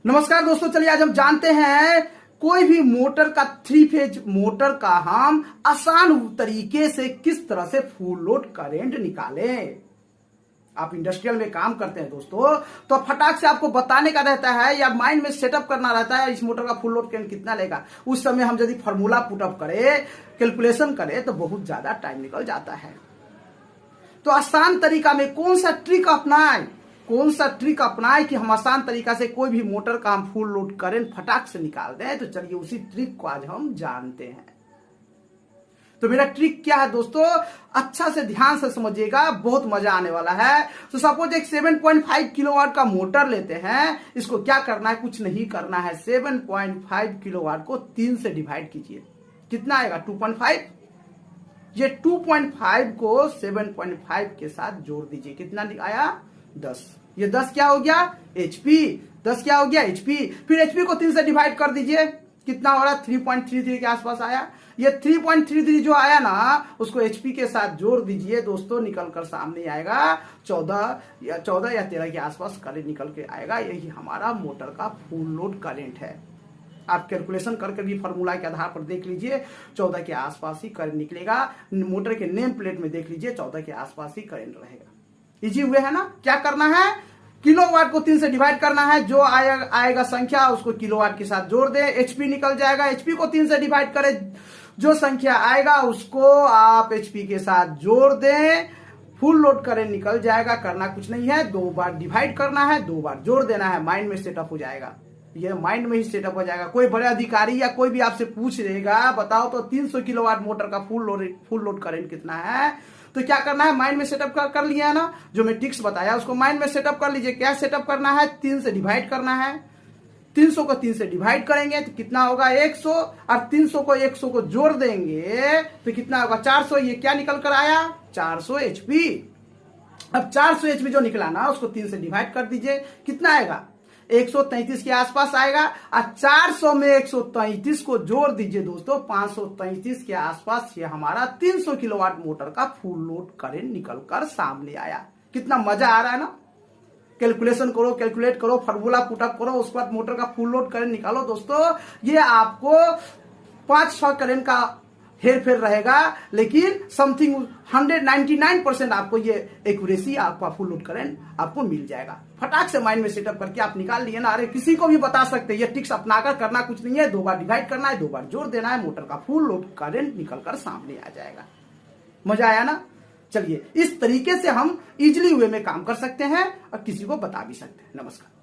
नमस्कार दोस्तों, चलिए आज हम जानते हैं कोई भी मोटर का 3 फेज मोटर का हम आसान तरीके से किस तरह से फुल लोड करंट निकालें। आप इंडस्ट्रियल में काम करते हैं दोस्तों, तो फटाक से आपको बताने का रहता है या माइंड में सेटअप करना रहता है इस मोटर का फुल लोड करंट कितना लेगा। उस समय हम यदि फॉर्मूला पुटअप करें, कैलकुलेशन करें तो बहुत ज्यादा टाइम निकल जाता है। तो आसान तरीका में कौन सा ट्रिक अपनाएं कि हम आसान तरीका से कोई भी मोटर का हम फुल लोड करंट फटाक से निकाल दें। तो चलिए उसी ट्रिक को आज हम जानते हैं। तो मेरा ट्रिक क्या है दोस्तों, अच्छा से ध्यान से समझिएगा, बहुत मजा आने वाला है। तो सपोज एक 7.5 किलोवाट का मोटर लेते हैं। इसको क्या करना है, कुछ नहीं करना है। 7.5 किलोवाट को 3 से डिवाइड कीजिए, कितना आएगा 2.5। ये 2.5 को 7.5 के साथ जोड़ दीजिए, कितना आया 10। ये 10 क्या हो गया एचपी, 10 क्या हो गया एचपी। फिर एचपी को 3 से डिवाइड कर दीजिए, कितना हो रहा 3.33 के आसपास आया। ये 3.33 जो आया ना, उसको एचपी के साथ जोड़ दीजिए दोस्तों, निकल कर सामने आएगा 14 या 13 के आसपास करंट निकल के आएगा। यही हमारा मोटर का फुल लोड करंट है। आप कैलकुलेशन करके भी फॉर्मूला के आधार पर देख लीजिए, 14 के आसपास ही करंट निकलेगा। मोटर के नेम प्लेट में देख लीजिए, 14 के आसपास ही करंट रहेगा। इजी हुए है ना। क्या करना है, किलोवाट को 3 से डिवाइड करना है। जो आएगा संख्या उसको किलोवाट के साथ जोड़ दे, एचपी निकल जाएगा। एचपी को 3 से डिवाइड करें, जो संख्या आएगा उसको आप एचपी के साथ जोड़ दें, फुल लोड करंट निकल जाएगा। करना कुछ नहीं है, 2 बार डिवाइड करना है, 2 बार जोड़ देना है। माइंड में सेटअप हो जाएगा, ये माइंड में ही सेटअप हो जाएगा। कोई बड़े अधिकारी या कोई भी आपसे पूछ रहेगा, बताओ तो 300 किलोवाट मोटर का फुल लोड करंट कितना है, तो क्या करना है, माइंड में सेटअप कर लिया है ना। जो मैं टिक्स बताया उसको माइंड में सेटअप कर लीजिए। क्या सेटअप करना है, 3 से डिवाइड करना है। 300 को 3 से डिवाइड करेंगे तो कितना होगा 100, और 300 को 100 को जोड़ देंगे तो कितना होगा 400। ये क्या निकल कर आया 400 एचपी। अब 400 एचपी जो निकला ना, उसको 3 से डिवाइड कर दीजिए, कितना आएगा 133 के आसपास आएगा। और 400 में 133 को जोड़ दीजिए दोस्तों, 533 के आसपास ये हमारा 300 किलोवाट मोटर का फुल लोड करंट निकलकर सामने आया। कितना मजा आ रहा है ना। कैलकुलेशन करो, कैलकुलेट करो, फॉर्मूला पुटअप करो, उसके बाद मोटर का फुल लोड करंट निकालो दोस्तों। ये आपको 5-6 करंट का हेर फेर रहेगा, लेकिन समथिंग 199% आपको ये एक्यूरेसी, आपका फुल लोड करंट आपको मिल जाएगा। फटाक से माइंड में सेटअप करके आप निकाल लिए ना। अरे किसी को भी बता सकते हैं, ये टिक्स अपनाकर करना कुछ नहीं है। 2 बार डिवाइड करना है, 2 बार जोड़ देना है, मोटर का फुल लोड करंट निकलकर सामने आ जाएगा। मजा आया ना। चलिए इस तरीके से हम इजिली वे में काम कर सकते हैं और किसी को बता भी सकते हैं। नमस्कार।